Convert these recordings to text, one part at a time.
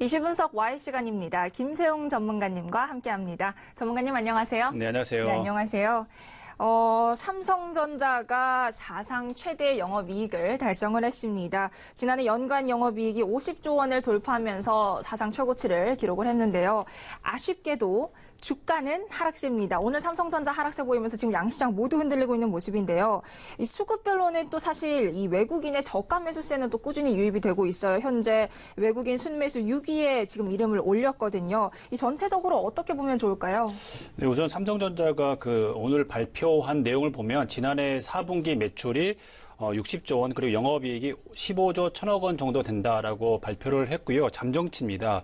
이슈 분석 Y 시간입니다. 김세웅 전문가님과 함께합니다. 전문가님 안녕하세요. 네, 안녕하세요. 네, 안녕하세요. 삼성전자가 사상 최대 영업이익을 달성을 했습니다. 지난해 연간 영업이익이 50조 원을 돌파하면서 사상 최고치를 기록을 했는데요. 아쉽게도 주가는 하락세입니다. 오늘 삼성전자 하락세 보이면서 지금 양시장 모두 흔들리고 있는 모습인데요. 이 수급별로는 또 사실 이 외국인의 저가 매수세는 또 꾸준히 유입이 되고 있어요. 현재 외국인 순매수 6위에 지금 이름을 올렸거든요. 이 전체적으로 어떻게 보면 좋을까요? 네, 우선 삼성전자가 오늘 발표한 내용을 보면 지난해 4분기 매출이 60조 원, 그리고 영업이익이 15조 1천억 원 정도 된다라고 발표를 했고요. 잠정치입니다.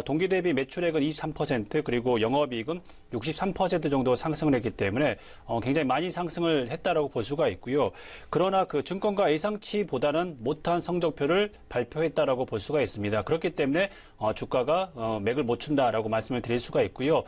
동기 대비 매출액은 23%, 그리고 영업이익은 63% 정도 상승을 했기 때문에 굉장히 많이 상승을 했다라고 볼 수가 있고요. 그러나 그 증권가 예상치보다는 못한 성적표를 발표했다라고 볼 수가 있습니다. 그렇기 때문에 주가가 맥을 못 춘다라고 말씀을 드릴 수가 있고요.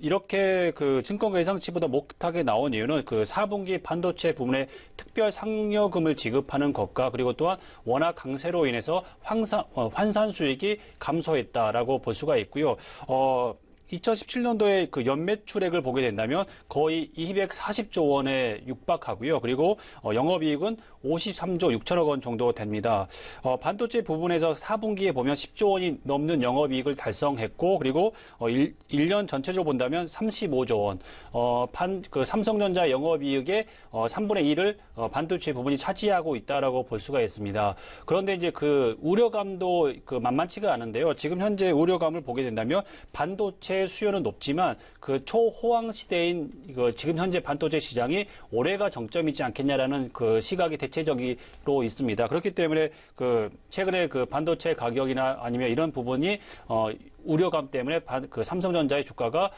이렇게 그 증권가 예상치보다 못하게 나온 이유는 그 4분기 반도체 부문에 특별 상여금을 지급하는 것과, 그리고 또한 워낙 강세로 인해서 환산 수익이 감소했다라고 볼 수가 있고요. 2017년도에 그 연매출액을 보게 된다면 거의 240조 원에 육박하고요. 그리고 영업이익은 53조 6천억 원 정도 됩니다. 반도체 부분에서 4분기에 보면 10조 원이 넘는 영업이익을 달성했고, 그리고 1년 전체적으로 본다면 35조 원. 그 삼성전자 영업이익의 3분의 1을 반도체 부분이 차지하고 있다라고 볼 수가 있습니다. 그런데 이제 그 우려감도 만만치가 않은데요. 지금 현재 우려감을 보게 된다면 반도체 수요는 높지만 그 초호황 시대인 지금 현재 반도체 시장이 올해가 정점이지 않겠냐라는 그 시각이 대체적으로 있습니다. 그렇기 때문에 최근에 그 반도체 가격이나 아니면 이런 부분이 우려감 때문에 그 삼성전자의 주가가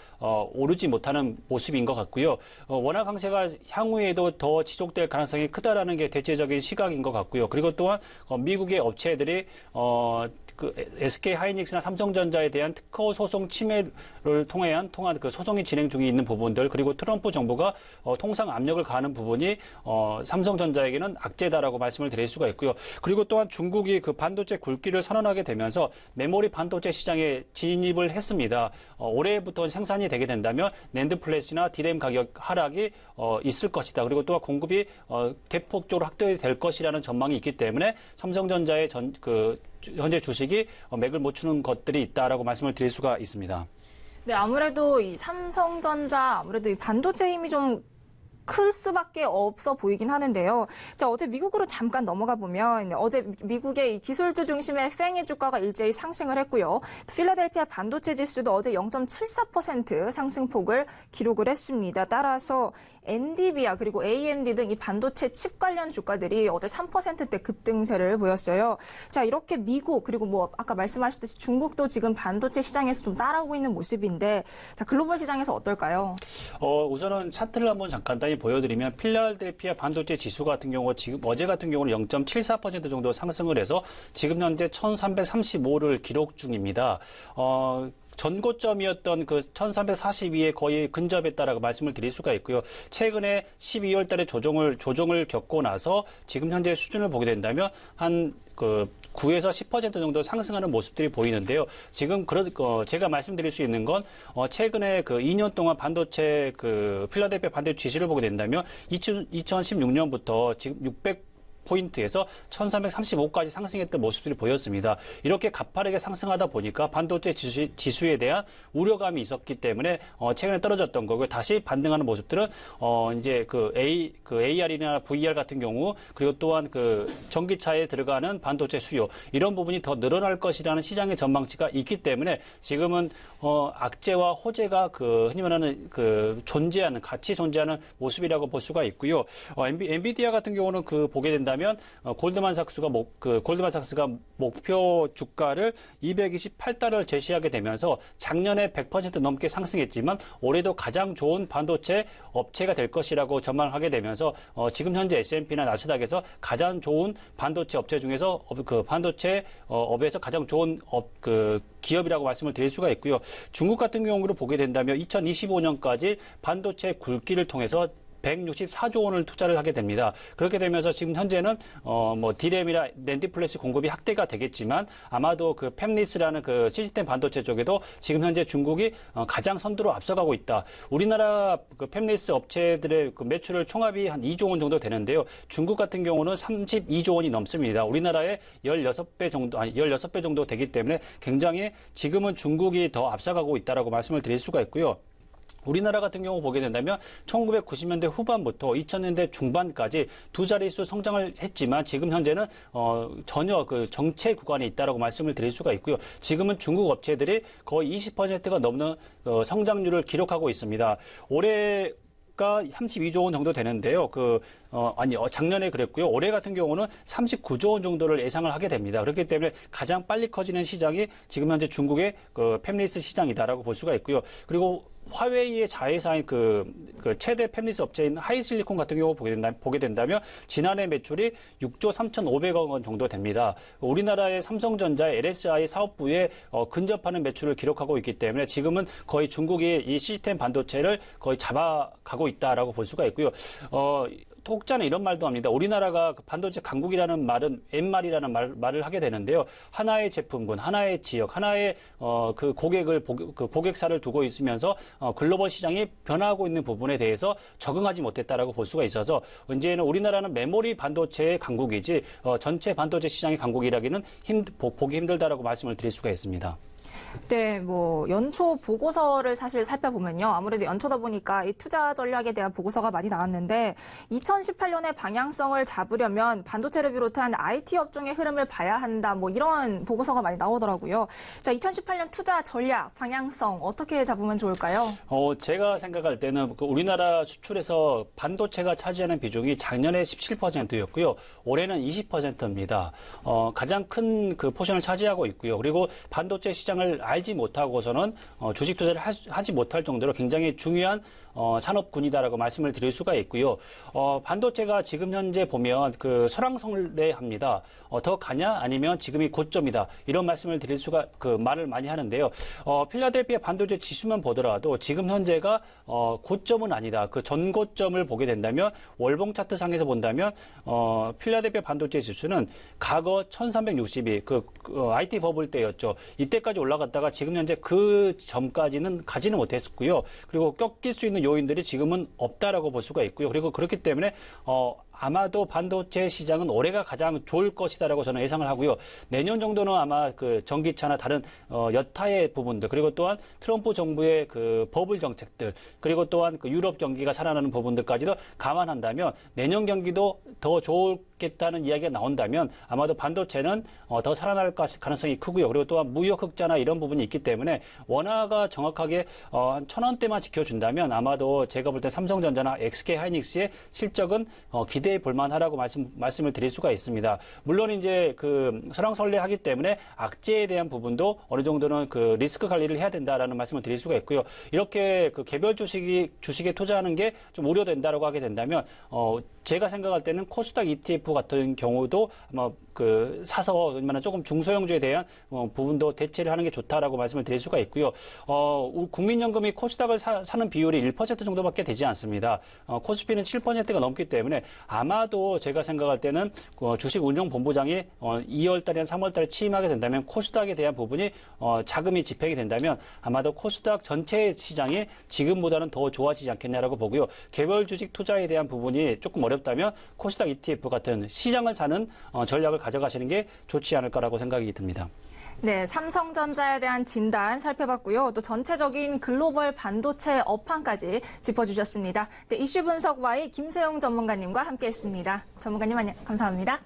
오르지 못하는 모습인 것 같고요. 워낙 강세가 향후에도 더 지속될 가능성이 크다라는 게 대체적인 시각인 것 같고요. 그리고 또한 미국의 업체들이 그 SK 하이닉스나 삼성전자에 대한 특허 소송 침해를 통한 그 소송이 진행 중에 있는 부분들, 그리고 트럼프 정부가 통상 압력을 가하는 부분이 삼성전자에게는 악재다라고 말씀을 드릴 수가 있고요. 그리고 또한 중국이 그 반도체 굴기를 선언하게 되면서 메모리 반도체 시장에 진입을 했습니다. 올해부터 생산이 되게 된다면 낸드 플래시나 디램 가격 하락이 있을 것이다. 그리고 또 공급이 대폭적으로 확대될 것이라는 전망이 있기 때문에 삼성전자의 현재 주식이 맥을 못 추는 것들이 있다라고 말씀을 드릴 수가 있습니다. 네, 아무래도 이 삼성전자 아무래도 이 반도체 힘이 좀 클 수밖에 없어 보이긴 하는데요. 자, 어제 미국으로 잠깐 넘어가 보면 어제 미국의 이 기술주 중심의 팽의 주가가 일제히 상승을 했고요. 필라델피아 반도체 지수도 어제 0.74% 상승폭을 기록을 했습니다. 따라서 엔비디아 그리고 AMD 등 이 반도체 칩 관련 주가들이 어제 3%대 급등세를 보였어요. 자, 이렇게 미국 그리고 뭐 아까 말씀하셨듯이 중국도 지금 반도체 시장에서 좀 따라오고 있는 모습인데, 자, 글로벌 시장에서 어떨까요? 우선은 차트를 한번 간단히 보여드리면 필라델피아 반도체 지수 같은 경우 지금 어제 같은 경우는 0.74% 정도 상승을 해서 지금 현재 1335를 기록 중입니다. 전고점이었던 그 1342에 거의 근접했다라고 말씀을 드릴 수가 있고요. 최근에 12월 달에 조정을 겪고 나서 지금 현재 수준을 보게 된다면 한 9에서 10% 정도 상승하는 모습들이 보이는데요. 지금 제가 말씀드릴 수 있는 건 최근에 2년 동안 반도체 필라델피아 반도체 지수를 보게 된다면 2016년부터 지금 600포인트에서 1335까지 상승했던 모습들이 보였습니다. 이렇게 가파르게 상승하다 보니까 반도체 지수에 대한 우려감이 있었기 때문에 최근에 떨어졌던 거고요. 다시 반등하는 모습들은 이제 AR이나 VR 같은 경우, 그리고 또한 전기차에 들어가는 반도체 수요, 이런 부분이 더 늘어날 것이라는 시장의 전망치가 있기 때문에 지금은 악재와 호재가 흔히 말하는 같이 존재하는 모습이라고 볼 수가 있고요. 엔비디아 같은 경우는 보게 된다면 골드만삭스가 목표 주가를 228달러를 제시하게 되면서 작년에 100% 넘게 상승했지만 올해도 가장 좋은 반도체 업체가 될 것이라고 전망하게 되면서 지금 현재 S&P나 나스닥에서 가장 좋은 반도체 업체 중에서 반도체 업에서 가장 좋은 기업이라고 말씀을 드릴 수가 있고요. 중국 같은 경우로 보게 된다면 2025년까지 반도체 굴기를 통해서 164조 원을 투자를 하게 됩니다. 그렇게 되면서 지금 현재는 뭐 디램이나 낸디 플래시 공급이 확대가 되겠지만 아마도 그 팹리스라는 그 시스템 반도체 쪽에도 지금 현재 중국이 가장 선두로 앞서가고 있다. 우리나라 그 팹리스 업체들의 그 매출을 총합이 한 2조 원 정도 되는데요. 중국 같은 경우는 32조 원이 넘습니다. 우리나라의 16배 정도 되기 때문에 굉장히 지금은 중국이 더 앞서가고 있다라고 말씀을 드릴 수가 있고요. 우리나라 같은 경우 보게 된다면 1990년대 후반부터 2000년대 중반까지 두 자릿수 성장을 했지만 지금 현재는 전혀 그 정체 구간에 있다라고 말씀을 드릴 수가 있고요. 지금은 중국 업체들이 거의 20%가 넘는 성장률을 기록하고 있습니다. 올해 가 32조 원 정도 되는데요. 작년에 그랬고요. 올해 같은 경우는 39조 원 정도를 예상을 하게 됩니다. 그렇기 때문에 가장 빨리 커지는 시장이 지금 현재 중국의 그 팹리스 시장이다라고 볼 수가 있고요. 그리고 화웨이의 자회사인 그 최대 팹리스 업체인 하이실리콘 같은 경우 보게 된다면 지난해 매출이 6조 3,500억 원 정도 됩니다. 우리나라의 삼성전자의 LSI 사업부에 근접하는 매출을 기록하고 있기 때문에 지금은 거의 중국이 이 시스템 반도체를 거의 잡아가고 있다라고 볼 수가 있고요. 혹자는 이런 말도 합니다. 우리나라가 반도체 강국이라는 말은 옛말이라는 말을 하게 되는데요. 하나의 제품군, 하나의 지역, 하나의 그 고객사를 두고 있으면서 글로벌 시장이 변화하고 있는 부분에 대해서 적응하지 못했다라고 볼 수가 있어서 이제는 우리나라는 메모리 반도체의 강국이지 전체 반도체 시장의 강국이라기는 보기 힘들다라고 말씀을 드릴 수가 있습니다. 네, 뭐 연초 보고서를 사실 살펴보면요. 아무래도 연초다 보니까 이 투자 전략에 대한 보고서가 많이 나왔는데 2018년에 방향성을 잡으려면 반도체를 비롯한 IT 업종의 흐름을 봐야 한다. 뭐 이런 보고서가 많이 나오더라고요. 자, 2018년 투자 전략, 방향성 어떻게 잡으면 좋을까요? 제가 생각할 때는 우리나라 수출에서 반도체가 차지하는 비중이 작년에 17%였고요. 올해는 20%입니다. 가장 큰 그 포션을 차지하고 있고요. 그리고 반도체 시장을 알지 못하고서는 주식 투자를 하지 못할 정도로 굉장히 중요한 산업군이다라고 말씀을 드릴 수가 있고요. 반도체가 지금 현재 보면 그 설왕설래합니다. 더 가냐 아니면 지금이 고점이다 이런 말씀을 드릴 수가 말을 많이 하는데요. 필라델피아 반도체 지수만 보더라도 지금 현재가 고점은 아니다. 그 전고점을 보게 된다면 월봉 차트상에서 본다면 필라델피아 반도체 지수는 과거 1360이 IT 버블 때였죠. 이때까지 올라갔다가 지금 현재 그 점까지는 가지는 못했었고요. 그리고 꺾일 수 있는 요인들이 지금은 없다라고 볼 수가 있고요. 그리고 그렇기 때문에 아마도 반도체 시장은 올해가 가장 좋을 것이다라고 저는 예상을 하고요. 내년 정도는 아마 그 전기차나 다른 여타의 부분들 그리고 또한 트럼프 정부의 그 버블 정책들 그리고 또한 그 유럽 경기가 살아나는 부분들까지도 감안한다면 내년 경기도 더 좋겠다는 이야기가 나온다면 아마도 반도체는 더 살아날 가능성이 크고요. 그리고 또한 무역 흑자나 이런 부분이 있기 때문에 원화가 정확하게 한 1,000원대만 지켜준다면 아마도 제가 볼 때 삼성전자나 SK 하이닉스의 실적은 기대해 볼 만하라고 말씀을 드릴 수가 있습니다. 물론 이제 그 설왕설래하기 때문에 악재에 대한 부분도 어느 정도는 그 리스크 관리를 해야 된다라는 말씀을 드릴 수가 있고요. 이렇게 그 개별 주식에 투자하는 게 좀 우려된다라고 하게 된다면 제가 생각할 때는 코스닥 ETF 같은 경우도 아마 사서 얼마나 조금 중소형주에 대한 부분도 대체를 하는 게 좋다라고 말씀을 드릴 수가 있고요. 국민연금이 코스닥을 사는 비율이 1% 정도밖에 되지 않습니다. 코스피는 7%가 넘기 때문에 아마도 제가 생각할 때는 주식운용본부장이 2월 달이나 3월 달에 취임하게 된다면 코스닥에 대한 부분이 자금이 집행이 된다면 아마도 코스닥 전체 시장이 지금보다는 더 좋아지지 않겠냐라고 보고요. 개별 주식 투자에 대한 부분이 조금 어렵다면 코스닥 ETF 같은 시장을 사는 전략을 가져가시는 게 좋지 않을까라고 생각이 듭니다. 네, 삼성전자에 대한 진단 살펴봤고요. 또 전체적인 글로벌 반도체 업황까지 짚어주셨습니다. 네, 이슈 분석 Y 김세용 전문가님과 함께했습니다. 전문가님 감사합니다.